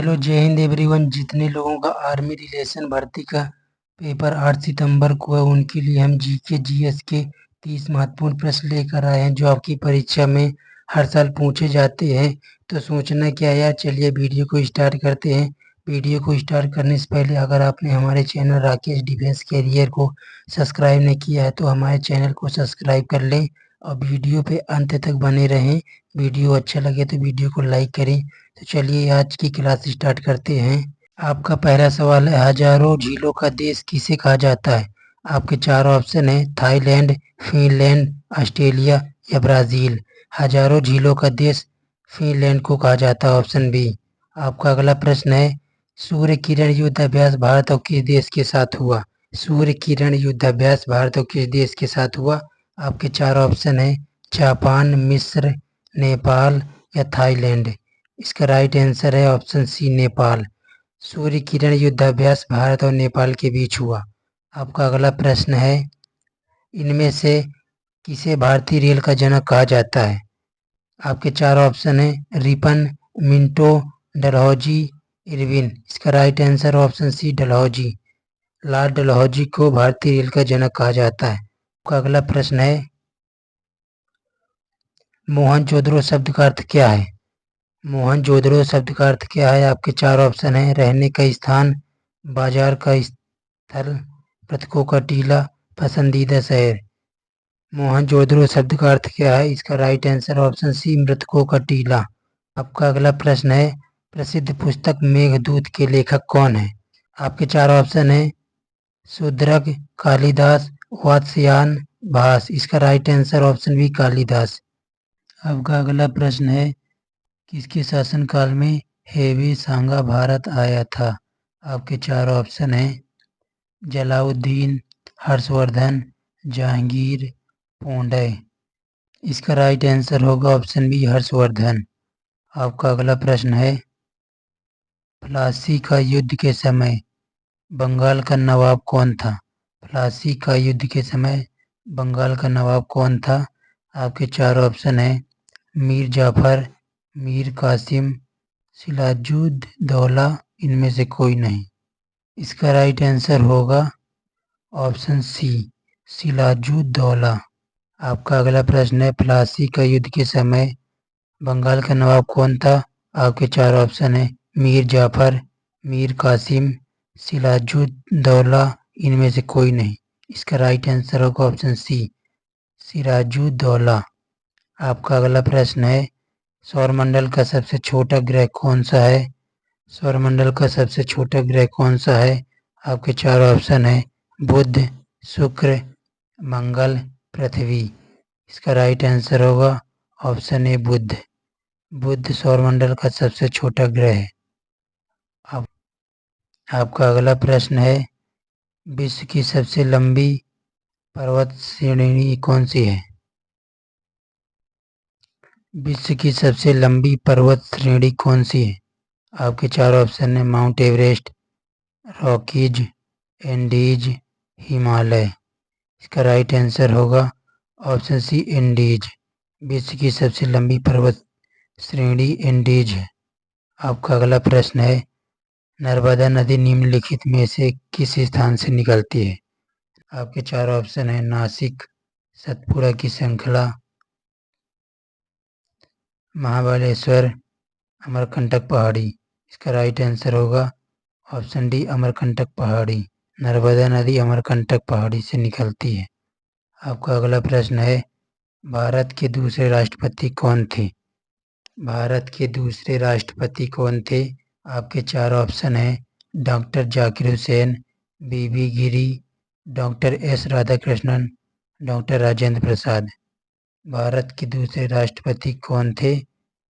Hello, जय Hind everyone. जितने लोगों का आर्मी रिलेशन भर्ती का पेपर 8 सितंबर को है, उनके लिए हम जीके जीएस के 30 महत्वपूर्ण प्रश्न लेकर आए हैं जो आपकी परीक्षा में हर साल पूछे जाते हैं। तो सोचना क्या यार, चलिए वीडियो को स्टार्ट करते हैं। वीडियो को स्टार्ट करने से पहले अगर आपने हमारे चैनल राकेश डिफेंस कैरियर को सब्सक्राइब नहीं किया है तो हमारे चैनल को सब्सक्राइब कर लें और वीडियो पे अंत तक बने रहें। वीडियो अच्छा लगे तो वीडियो को लाइक करें। तो चलिए आज की क्लास स्टार्ट करते हैं। आपका पहला सवाल है, हजारों झीलों का देश किसे कहा जाता है? आपके चार ऑप्शन है, थाईलैंड, फिनलैंड, ऑस्ट्रेलिया या ब्राजील। हजारों झीलों का देश फिनलैंड को कहा जाता है, ऑप्शन बी। आपका अगला प्रश्न है, सूर्य किरण युद्ध अभ्यास भारत और किस देश के साथ हुआ? सूर्य किरण युद्ध अभ्यास भारत और किस देश के साथ हुआ? आपके चार ऑप्शन है, जापान, मिस्र, नेपाल या थाईलैंड। इसका राइट आंसर है ऑप्शन सी, नेपाल। सूर्य किरण युद्धाभ्यास भारत और नेपाल के बीच हुआ। आपका अगला प्रश्न है, इनमें से किसे भारतीय रेल का जनक कहा जाता है? आपके चार ऑप्शन है, रिपन, मिंटो, डलहौजी, इरविन। इसका right answer option C, Dalhousie. Lord Dalhousie को भारतीय रेल का जनक कहा जाता है। आपका अगला प्रश्न है, मोहनजोदड़ो शब्द का अर्थ क्या है? मोहनजोदड़ो शब्द का अर्थ क्या है? आपके चार ऑप्शन है, रहने का स्थान, बाजार का स्थल, मृतकों का टीला, पसंदीदा शहर। मोहनजोदड़ो शब्द का अर्थ क्या है? इसका राइट आंसर ऑप्शन सी, मृतकों का टीला। आपका अगला प्रश्न है, प्रसिद्ध पुस्तक मेघदूत के लेखक कौन है? आपके चार ऑप्शन है, शूद्रक, कालिदास, वात्स्यायन, भास। इसका right answer option B, Kalidas. आपका अगला प्रश्न है, किसके शासनकाल में हेवी सांगा भारत आया था? आपके चार ऑप्शन हैं, जलाउद्दीन, हर्षवर्धन, जहांगीर, पोंडे। इसका राइट आंसर होगा ऑप्शन बी, हर्षवर्धन। आपका अगला प्रश्न है, प्लासी का युद्ध के समय बंगाल का नवाब कौन था? प्लासी का युद्ध के समय बंगाल का नवाब कौन था? आपके चार ऑप्शन हैं, मीर जाफर, मीर कासिम, सिराजुद्दौला। इनमें से कोई नहीं। इसका राइट आंसर होगा ऑप्शन सी, सिराजुद्दौला। आपका अगला प्रश्न है, प्लासी का युद्ध के समय बंगाल का नवाब कौन था? आपके चार ऑप्शन है, मीर जाफर, मीर कासिम, सिराजुद्दौला। इनमें से कोई नहीं। इसका राइट आंसर होगा ऑप्शन सी, सिराजुद्दौला। आपका अगला प्रश्न है, सौरमंडल का सबसे छोटा ग्रह कौन सा है? सौरमंडल का सबसे छोटा ग्रह कौन सा है? आपके चार ऑप्शन है, बुध, शुक्र, मंगल, पृथ्वी। इसका राइट आंसर होगा ऑप्शन ए, बुध। बुध सौरमंडल का सबसे छोटा ग्रह है। आपका अगला प्रश्न है, विश्व की सबसे लंबी पर्वत श्रेणी कौन सी है? विश्व की सबसे लंबी पर्वत श्रेणी कौन सी है? आपके चार ऑप्शन है, mount Everest, Rockies, Andes, Himalaya. इसका राइट आंसर होगा ऑप्शन सी, एंडीज। विश्व की सबसे लंबी पर्वत श्रेणी एंडीज है। आपका अगला प्रश्न है, नर्मदा नदी निम्नलिखित में से किस स्थान से निकलती है? आपके चार ऑप्शन है, नासिक, सतपुड़ा की श्रृंखला, महाबलेश्वर, अमरकंटक पहाड़ी। इसका राइट आंसर होगा ऑप्शन डी, अमरकंटक पहाड़ी। नर्मदा नदी अमरकंटक पहाड़ी से निकलती है। आपका अगला प्रश्न है, भारत के दूसरे राष्ट्रपति कौन थे? भारत के दूसरे राष्ट्रपति कौन थे? आपके चार ऑप्शन है, doctor Zakir Hussain, V V Giri, doctor S Radhakrishnan, doctor Rajendra Prasad. Bharat के दूसरे राष्ट्रपति कौन थे?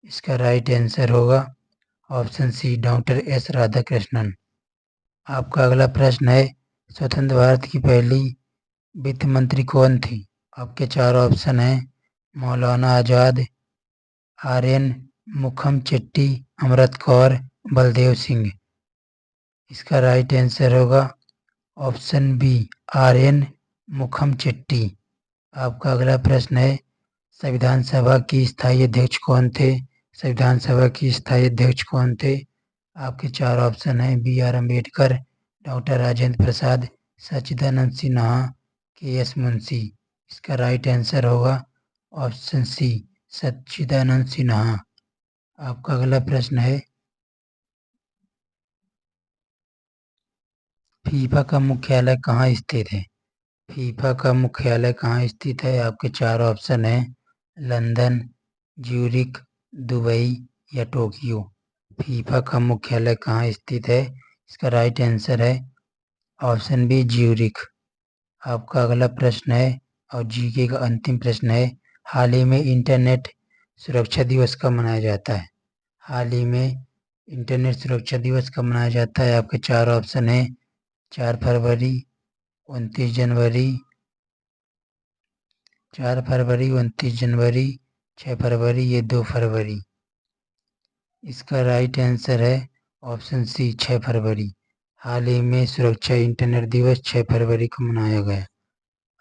इसका राइट आंसर होगा option C, doctor S Radhakrishnan. आपका अगला प्रश्न है, स्वतंत्र भारत की पहली वित्त मंत्री कौन थी? आपके चार ऑप्शन हैं, मौलाना आजाद, आर एन मुखम-चेट्टी, अमृत कौर, बलदेव सिंह। इसका राइट आंसर होगा ऑप्शन बी, आर एन मुखम-चेट्टी। आपका अगला प्रश्न है, संविधान सभा की स्थायी अध्यक्ष कौन थे? संविधान सभा की स्थायी अध्यक्ष कौन थे? आपके चार ऑप्शन हैं B R Ambedkar, doctor Rajendra Prasad, Sachchidananda Sinha, K S Munshi. इसका राइट आंसर होगा ऑप्शन सी, सच्चिदानंद सिन्हा। आपका अगला प्रश्न है, फीफा का मुख्यालय कहाँ स्थित है? फीफा का मुख्यालय कहाँ स्थित है? आपके चार ऑप्शन हैं लंदन, ज्यूरिख, दुबई या टोक्यो। फीफा का मुख्यालय कहाँ स्थित है? इसका राइट आंसर है ऑप्शन बी, ज्यूरिख। आपका अगला प्रश्न है और जीके का अंतिम प्रश्न है, हाल ही में इंटरनेट सुरक्षा दिवस कब मनाया जाता है? हाल ही में इंटरनेट सुरक्षा दिवस कब मनाया जाता है? आपके चार ऑप्शन हैं 4 फरवरी, 29 जनवरी, 4 फरवरी, 29 जनवरी, 6 फरवरी, ये 2 फरवरी। इसका राइट आंसर है ऑप्शन सी, 6 फरवरी। हाल ही में सुरक्षा इंटरनेट दिवस 6 फरवरी को मनाया गया।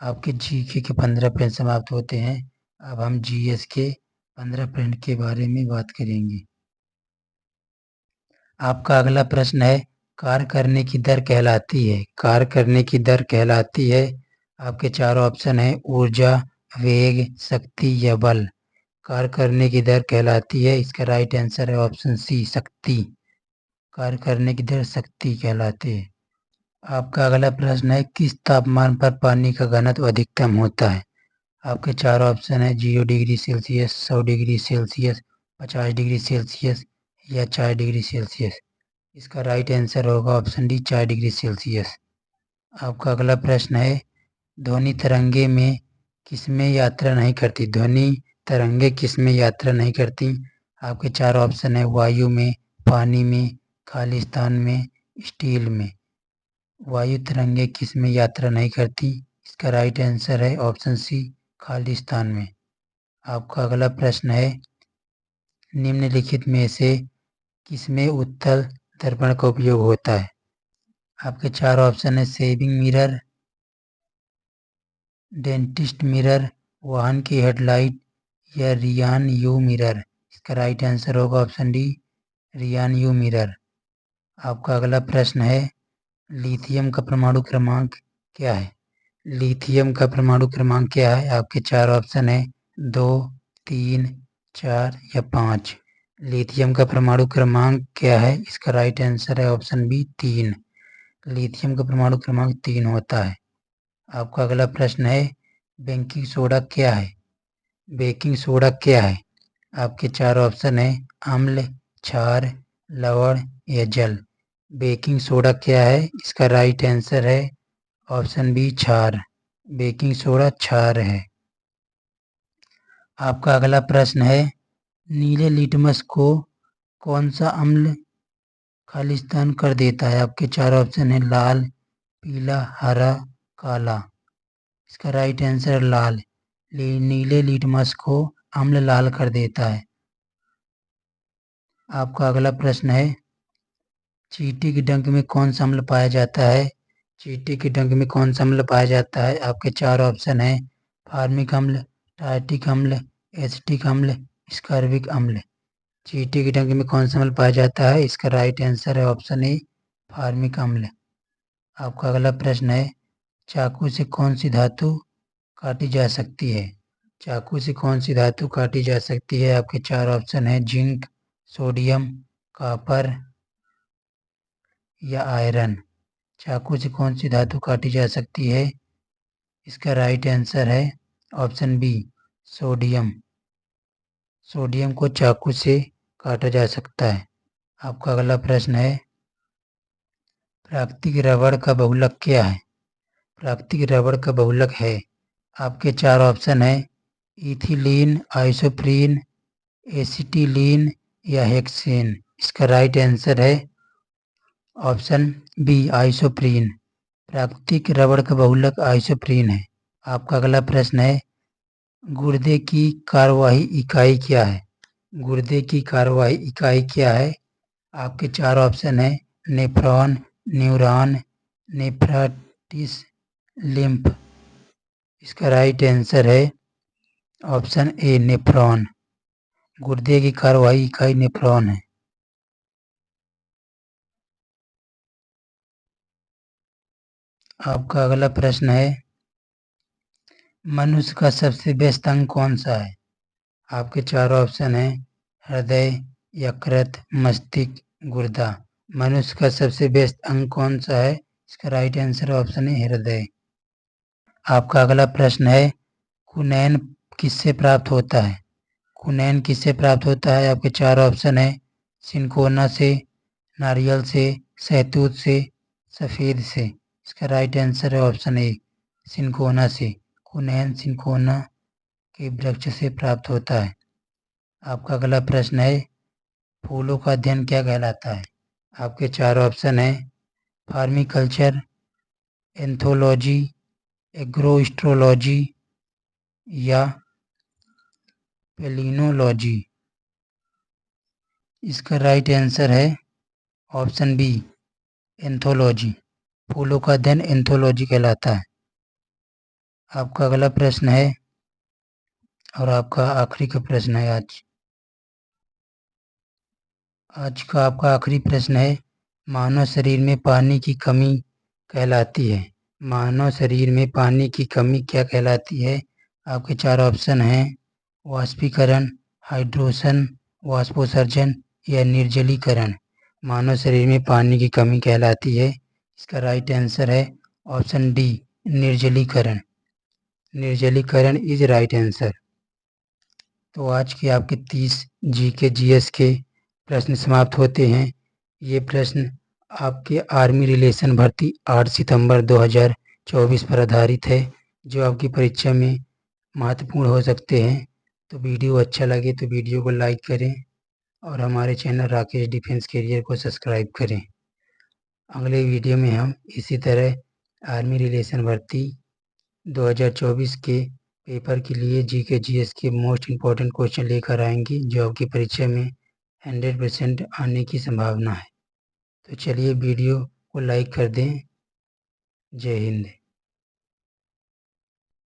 आपके जीके के 15 प्रश्न समाप्त होते हैं। अब हम जीएस के 15 प्रश्न के बारे में बात करेंगे। आपका अगला प्रश्न है, कार्य करने की दर कहलाती है, कार्य करने की दर कहलाती है। आपके चार ऑप्शन हैं ऊर्जा, वेग, शक्ति या बल। कार्य करने की दर कहलाती है, इसका राइट आंसर है ऑप्शन सी, शक्ति। कार्य करने की दर शक्ति कहलाती है। आपका अगला प्रश्न है, किस तापमान पर पानी का घनत्व अधिकतम होता है? आपके चार ऑप्शन है 0 degree Celsius, 100 degree Celsius, 50 degree Celsius या 4 डिग्री सेल्सियस। इसका राइट आंसर होगा ऑप्शन डी, 4 डिग्री सेल्सियस। आपका अगला प्रश्न है, ध्वनि तरंगे में किसमें यात्रा नहीं करती? ध्वनि तरंगे किसमें यात्रा नहीं करती? आपके चार ऑप्शन है वायु में, पानी में, खाली स्थान में, स्टील में। वायु तरंगे किसमें यात्रा नहीं करती? इसका राइट आंसर है ऑप्शन सी, खाली स्थान में। आपका अगला प्रश्न है, निम्नलिखित में से किसमें उत्तल दर्पण का उपयोग होता है? आपके चार ऑप्शन है सेविंग मिरर, डेंटिस्ट मिरर, वाहन की हेडलाइट या रियान यू मिरर। इसका राइट आंसर होगा option D, rear view mirror. आपका अगला प्रश्न है, लिथियम का परमाणु क्रमांक क्या है? लिथियम का परमाणु क्रमांक क्या है? आपके चार ऑप्शन है 2, 3, 4 या 5। लिथियम का परमाणु क्रमांक क्या है? इसका राइट आंसर है ऑप्शन बी, 3। लिथियम का परमाणु क्रमांक 3 होता है। आपका अगला प्रश्न है, बेकिंग सोडा क्या है? बेकिंग सोडा क्या है? आपके चार ऑप्शन है अम्ल, क्षार, लवण या जल। बेकिंग सोडा क्या है? इसका राइट आंसर है ऑप्शन बी, क्षार। बेकिंग सोडा क्षार है। आपका अगला प्रश्न है, नीले लिटमस को कौन सा अम्ल खालिस्तान कर देता है? आपके चार ऑप्शन है लाल, पीला, हरा, काला। इसका राइट आंसर लाल। नीले लिटमस को अम्ल लाल कर देता है। आपका अगला प्रश्न है, चींटी के डंक में कौन सा अम्ल पाया जाता है? चींटी के डंक में कौन सा अम्ल पाया जाता है? आपके चार ऑप्शन है फार्मिक अम्ल, टार्टिक अम्ल, एसिटिक अम्ल, स्कर्विक अम्ल। चींटी के डंक में कौन सा अम्ल पाया जाता है? इसका राइट आंसर है ऑप्शन ए, फार्मिक अम्ल। आपका अगला प्रश्न है, चाकू से कौन सी धातु काटी जा सकती है? चाकू से कौन सी धातु काटी जा सकती है? आपके चार ऑप्शन है जिंक, सोडियम, कॉपर या आयरन। चाकू से कौन सी धातु काटी जा सकती है? इसका राइट आंसर है ऑप्शन बी, सोडियम। सोडियम को चाकू से काटा जा सकता है। आपका अगला प्रश्न है, प्राकृतिक रबड़ का बहुलक क्या है? प्राकृतिक रबड़ का बहुलक है। आपके चार ऑप्शन है इथिलीन, आइसोप्रीन, एसिटिलीन या हेक्सेन। इसका राइट आंसर है ऑप्शन बी, आइसोप्रीन। प्राकृतिक रबड़ का बहुलक आइसोप्रीन है। आपका अगला प्रश्न है, गुर्दे की कार्यवाही इकाई क्या है? गुर्दे की कार्यवाही इकाई क्या है? आपके चार ऑप्शन है नेफ्रॉन, न्यूरॉन, नेफ्राटिस, लिम्फ। इसका राइट आंसर है ऑप्शन ए, नेफ्रॉन। गुर्दे की कार्यवाही इकाई नेफ्रॉन है। आपका अगला प्रश्न है, मनुष्य का सबसे व्यस्त अंग कौन सा है? आपके चार ऑप्शन हैं, हृदय, यकृत, मस्तिष्क, गुर्दा। मनुष्य का सबसे व्यस्त अंग कौन सा है? इसका राइट आंसर ऑप्शन है हृदय। आपका अगला प्रश्न है, कुनैन किससे प्राप्त होता है? कुनैन किससे प्राप्त होता है? आपके चार ऑप्शन है, सिनकोना से, नारियल से, शहतूत से, सफ़ेद से। इसका राइट आंसर है ऑप्शन ए, सिनकोना से। कुनैन सिनकोना के वृक्ष से प्राप्त होता है। आपका अगला प्रश्न है, फूलों का अध्ययन क्या कहलाता है? आपके चार ऑप्शन है, फार्मिकल्चर, एंथोलॉजी, एग्रोस्ट्रोलॉजी या पेलिनोलॉजी। इसका राइट आंसर है ऑप्शन बी, एंथोलॉजी। फूलों का अध्ययन एंथोलॉजी कहलाता है। आपका अगला प्रश्न है और आपका आखिरी का प्रश्न है आज का आपका आखिरी प्रश्न है, मानव शरीर में पानी की कमी कहलाती है। मानव शरीर में पानी की कमी क्या कहलाती है? आपके चार ऑप्शन हैं, वाष्पीकरण, हाइड्रोशन, वाष्पोत्सर्जन या निर्जलीकरण। मानव शरीर में पानी की कमी कहलाती है। इसका राइट आंसर है ऑप्शन डी, निर्जलीकरण। निर्जलीकरण इज राइट आंसर। तो आज के आपके 30 जीके जीएस के प्रश्न समाप्त होते हैं। ये प्रश्न आपके आर्मी रिलेशन भर्ती 8 सितंबर 2024 पर आधारित है, जो आपकी परीक्षा में महत्वपूर्ण हो सकते हैं। तो वीडियो अच्छा लगे तो वीडियो को लाइक करें और हमारे चैनल राकेश डिफेंस कैरियर को सब्सक्राइब करें। अगले वीडियो में हम इसी तरह आर्मी रिलेशन भर्ती 2024 के पेपर के लिए जीके जीएस के मोस्ट इम्पॉर्टेंट क्वेश्चन लेकर आएंगे, जो आपकी परीक्षा में 100% आने की संभावना है। तो चलिए वीडियो को लाइक कर दें। जय हिंद।